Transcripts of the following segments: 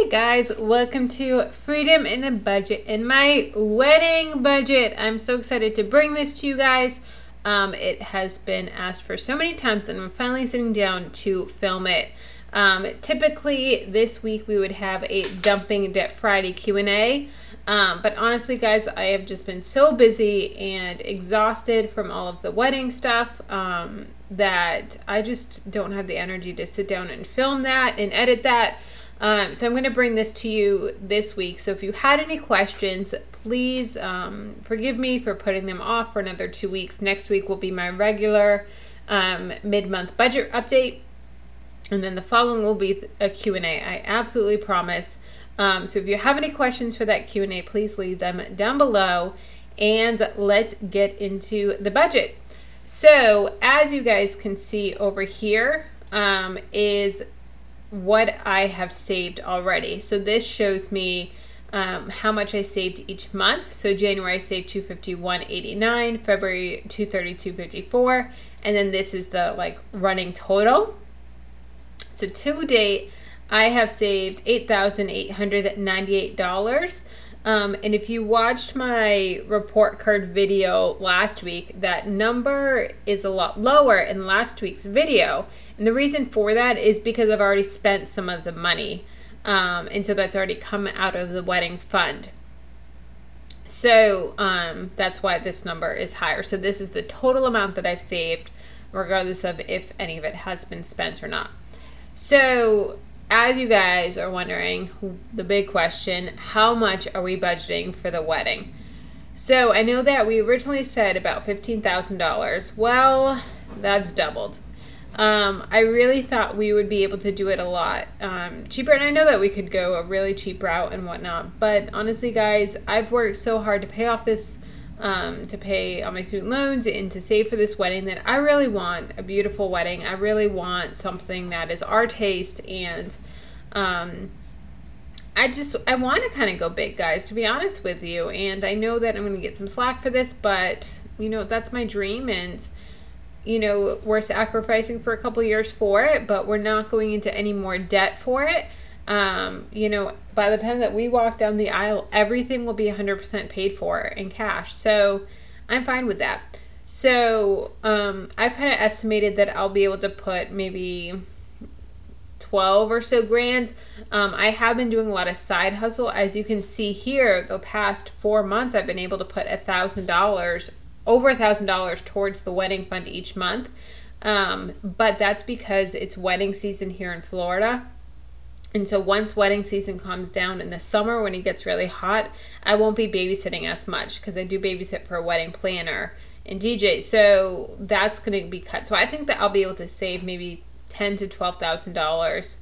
Hey guys, welcome to Freedom in a Budget and my wedding budget. I'm so excited to bring this to you guys. It has been asked for so many times and I'm finally sitting down to film it. Typically this week we would have a Dumping Debt Friday Q&A. But honestly guys, I have just been so busy and exhausted from all of the wedding stuff that I just don't have the energy to sit down and film that and edit that. So I'm going to bring this to you this week. So if you had any questions, please forgive me for putting them off for another 2 weeks. Next week will be my regular mid-month budget update. And then the following will be a Q&A. I absolutely promise. So if you have any questions for that Q&A, please leave them down below. And let's get into the budget. So as you guys can see over here is what I have saved already. So this shows me how much I saved each month. So January I saved $251.89, February $232.54, and then this is the like running total. So to date I have saved $8,898. And if you watched my report card video last week, that number is a lot lower in last week's video. And the reason for that is because I've already spent some of the money. And so that's already come out of the wedding fund. So that's why this number is higher. So this is the total amount that I've saved, regardless of if any of it has been spent or not. So as you guys are wondering, the big question, how much are we budgeting for the wedding? So I know that we originally said about $15,000. Well, that's doubled. I really thought we would be able to do it a lot cheaper, and I know that we could go a really cheap route and whatnot, but honestly guys, I've worked so hard to pay off this, to pay all my student loans and to save for this wedding, that I really want a beautiful wedding. I really want something that is our taste, and I want to kind of go big, guys, to be honest with you. And I know that I'm going to get some slack for this, but you know, that's my dream, and you know, we're sacrificing for a couple years for it, but we're not going into any more debt for it. You know, by the time that we walk down the aisle, everything will be 100% paid for in cash. So I'm fine with that. So I've kind of estimated that I'll be able to put maybe 12 or so grand. I have been doing a lot of side hustle. As you can see here, the past 4 months, I've been able to put $1,000, over $1,000 towards the wedding fund each month. But that's because it's wedding season here in Florida. And so once wedding season comes down in the summer, when it gets really hot, I won't be babysitting as much, because I do babysit for a wedding planner and DJ. So that's going to be cut. So I think that I'll be able to save maybe $10,000 to $12,000.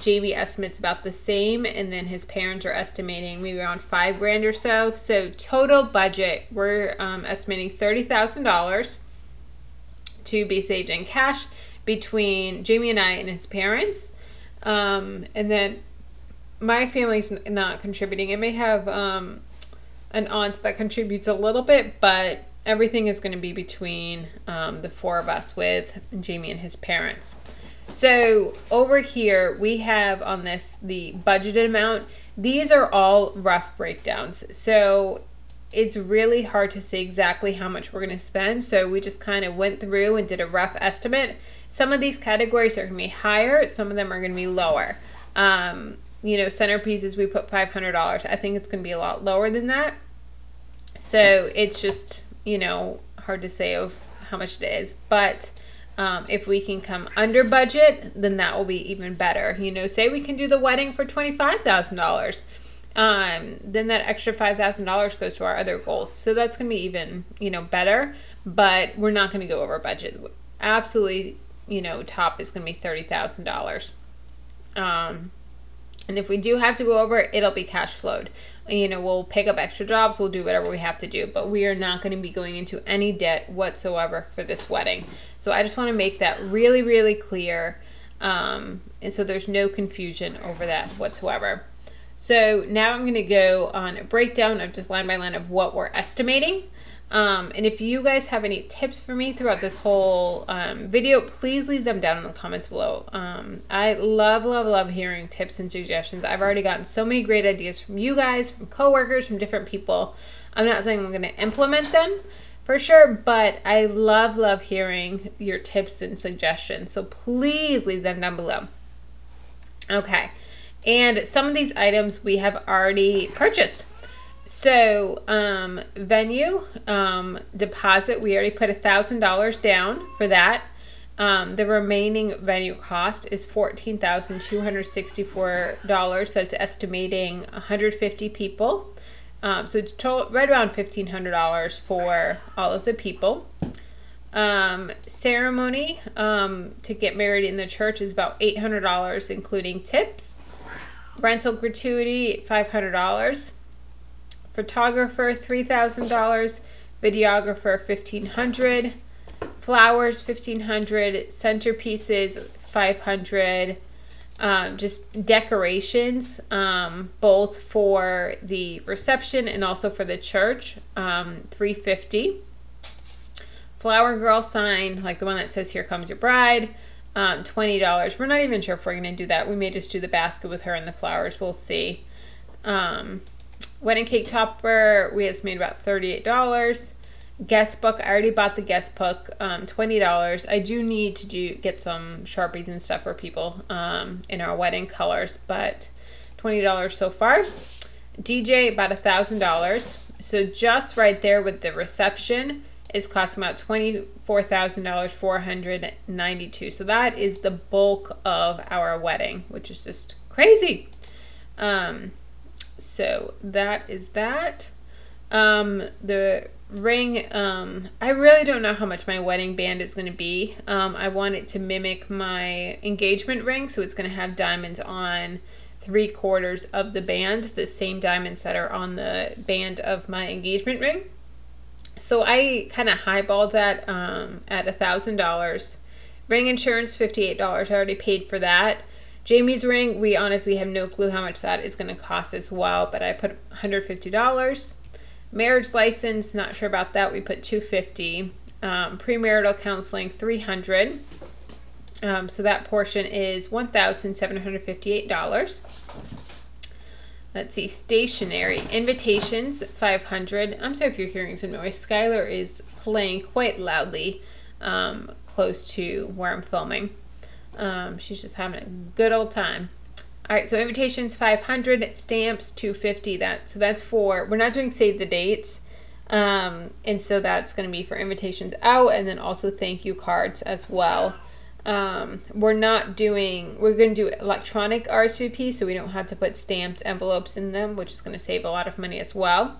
Jamie estimates about the same, and then his parents are estimating maybe around $5 grand or so. So total budget, we're estimating $30,000 to be saved in cash between Jamie and I and his parents. And then my family's not contributing. It may have an aunt that contributes a little bit, but everything is going to be between the four of us with Jamie and his parents. So over here we have on this the budgeted amount. These are all rough breakdowns, so it's really hard to say exactly how much we're going to spend. So we just kind of went through and did a rough estimate. Some of these categories are going to be higher, some of them are going to be lower. You know, centerpieces, we put $500. I think it's going to be a lot lower than that. So it's just, you know, hard to say of how much it is. But if we can come under budget, then that will be even better. You know, say we can do the wedding for $25,000. Then that extra $5,000 goes to our other goals. So that's going to be even, you know, better, but we're not going to go over budget. Absolutely, you know, top is going to be $30,000. And if we do have to go over, it'll be cash flowed. You know, we'll pick up extra jobs, we'll do whatever we have to do, but we are not going to be going into any debt whatsoever for this wedding. So I just want to make that really, really clear. And so there's no confusion over that whatsoever. So now I'm going to go on a breakdown of just line by line of what we're estimating. And if you guys have any tips for me throughout this whole video, please leave them down in the comments below. I love hearing tips and suggestions. I've already gotten so many great ideas from you guys, from coworkers, from different people. I'm not saying I'm going to implement them for sure, but I love hearing your tips and suggestions. So please leave them down below. Okay, and some of these items we have already purchased. So venue deposit, we already put $1,000 down for that. The remaining venue cost is $14,264. So it's estimating 150 people. So it's right around $1,500 for all of the people. Ceremony to get married in the church is about $800, including tips. Rental gratuity, $500. Photographer, $3,000. Videographer, $1,500. Flowers, $1,500. Centerpieces, $500. Just decorations, both for the reception and also for the church, $350. Flower girl sign, like the one that says "Here Comes Your Bride," $20. We're not even sure if we're going to do that. We may just do the basket with her and the flowers. We'll see. Wedding cake topper, we estimated about $38. Guest book, I already bought the guest book, $20. I do need to get some Sharpies and stuff for people in our wedding colors, but $20 so far. DJ, about $1,000. So just right there with the reception is costing about $24,492. So that is the bulk of our wedding, which is just crazy. So that is that. The ring, I really don't know how much my wedding band is going to be. I want it to mimic my engagement ring, so it's going to have diamonds on 3/4 of the band, the same diamonds that are on the band of my engagement ring. So I kind of highballed that at $1,000. Ring insurance, $58. I already paid for that. Jamie's ring, we honestly have no clue how much that is going to cost as well, but I put $150. Marriage license, not sure about that. We put $250. Premarital counseling, $300. So that portion is $1,758. Let's see, stationery. Invitations, $500. I'm sorry if you're hearing some noise. Skylar is playing quite loudly close to where I'm filming. She's just having a good old time. All right, so invitations, $500. Stamps, $250. So that's for, we're not doing save the dates. And so that's going to be for invitations out, and then also thank you cards as well. We're going to do electronic RSVP, so we don't have to put stamped envelopes in them, which is going to save a lot of money as well.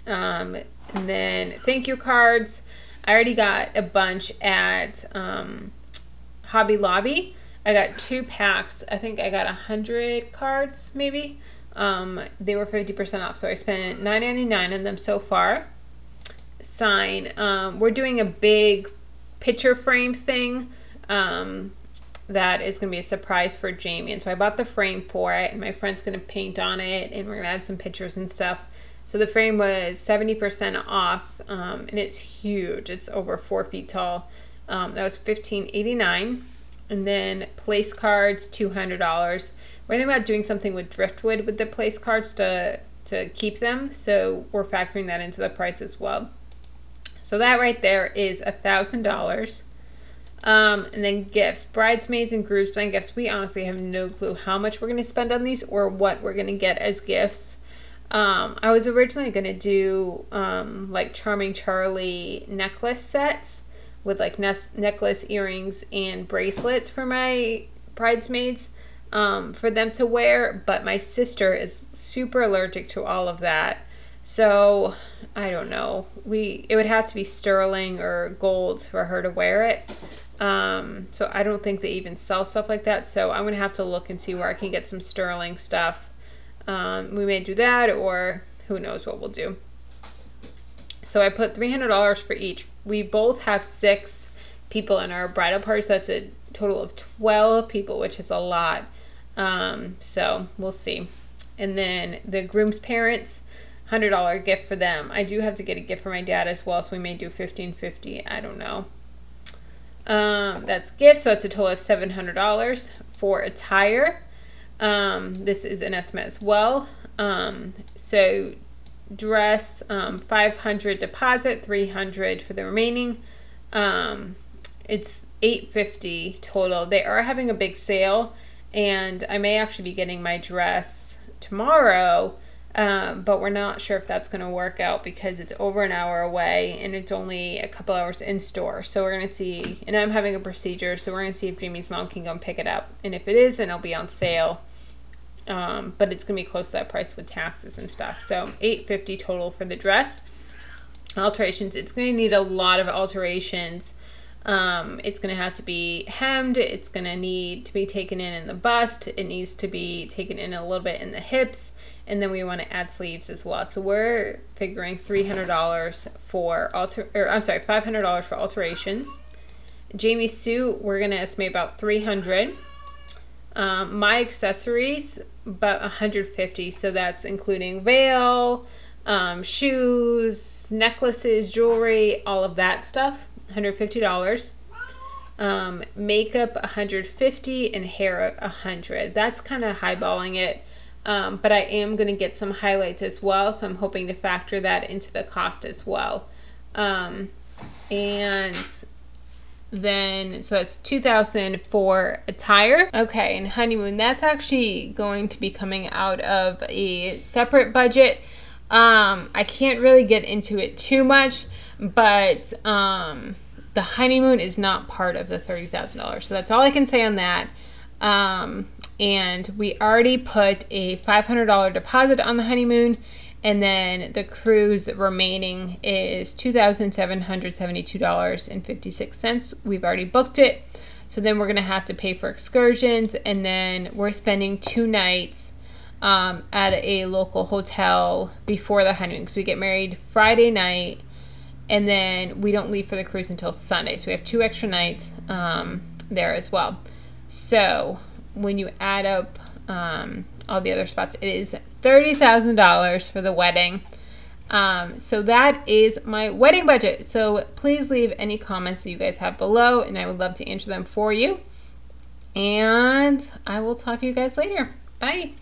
And then thank you cards. I already got a bunch at Hobby Lobby. I got 2 packs. I think I got 100 cards, maybe. They were 50% off, so I spent $9.99 on them so far. Sign. We're doing a big picture frame thing that is going to be a surprise for Jamie. And so I bought the frame for it, and my friend's going to paint on it, and we're going to add some pictures and stuff. So the frame was 70% off, and it's huge. It's over 4 feet tall. That was $15.89. And then place cards, $200. We're thinking about doing something with driftwood with the place cards to keep them. So we're factoring that into the price as well. So that right there is $1,000. And then gifts, bridesmaids and groomsmen gifts. We honestly have no clue how much we're going to spend on these or what we're going to get as gifts. I was originally going to do like Charming Charlie necklace sets with like necklace, earrings, and bracelets for my bridesmaids for them to wear, but my sister is super allergic to all of that. So I don't know. It would have to be sterling or gold for her to wear it. So I don't think they even sell stuff like that. So I'm gonna have to look and see where I can get some sterling stuff. We may do that, or who knows what we'll do. So I put $300 for each. We both have 6 people in our bridal party, so that's a total of 12 people, which is a lot. So we'll see. And then the groom's parents, $100 gift for them. I do have to get a gift for my dad as well, so we may do $1,550. I don't know. That's gifts, so it's a total of $700 for attire. This is an estimate as well. So dress, $500 deposit, $300 for the remaining. It's $850 total. They are having a big sale, and I may actually be getting my dress tomorrow, but we're not sure if that's going to work out because it's over an hour away and it's only a couple hours in store. So we're going to see, and I'm having a procedure, so we're going to see if Jamie's mom can go and pick it up. And if it is, then it'll be on sale. But it's going to be close to that price with taxes and stuff. So $850 total for the dress. Alterations, it's going to need a lot of alterations. It's going to have to be hemmed. It's going to need to be taken in the bust. It needs to be taken in a little bit in the hips. And then we want to add sleeves as well. So we're figuring $300 for $500 for alterations. Jamie's suit, we're going to estimate about $300. My accessories, about $150. So that's including veil, shoes, necklaces, jewelry, all of that stuff. $150. Makeup $150 and hair $100. That's kind of highballing it. But I am going to get some highlights as well, so I'm hoping to factor that into the cost as well. And then, so it's $2,000 for attire. Okay, and honeymoon, that's actually going to be coming out of a separate budget. I can't really get into it too much, but the honeymoon is not part of the $30,000. So that's all I can say on that. And we already put a $500 deposit on the honeymoon, and then the cruise remaining is $2,772.56. We've already booked it. So then we're going to have to pay for excursions, and then we're spending 2 nights at a local hotel before the honeymoon. So we get married Friday night, and then we don't leave for the cruise until Sunday. So we have 2 extra nights there as well. So when you add up all the other spots, it is $30,000 for the wedding. So that is my wedding budget. So please leave any comments that you guys have below, and I would love to answer them for you. And I will talk to you guys later. Bye.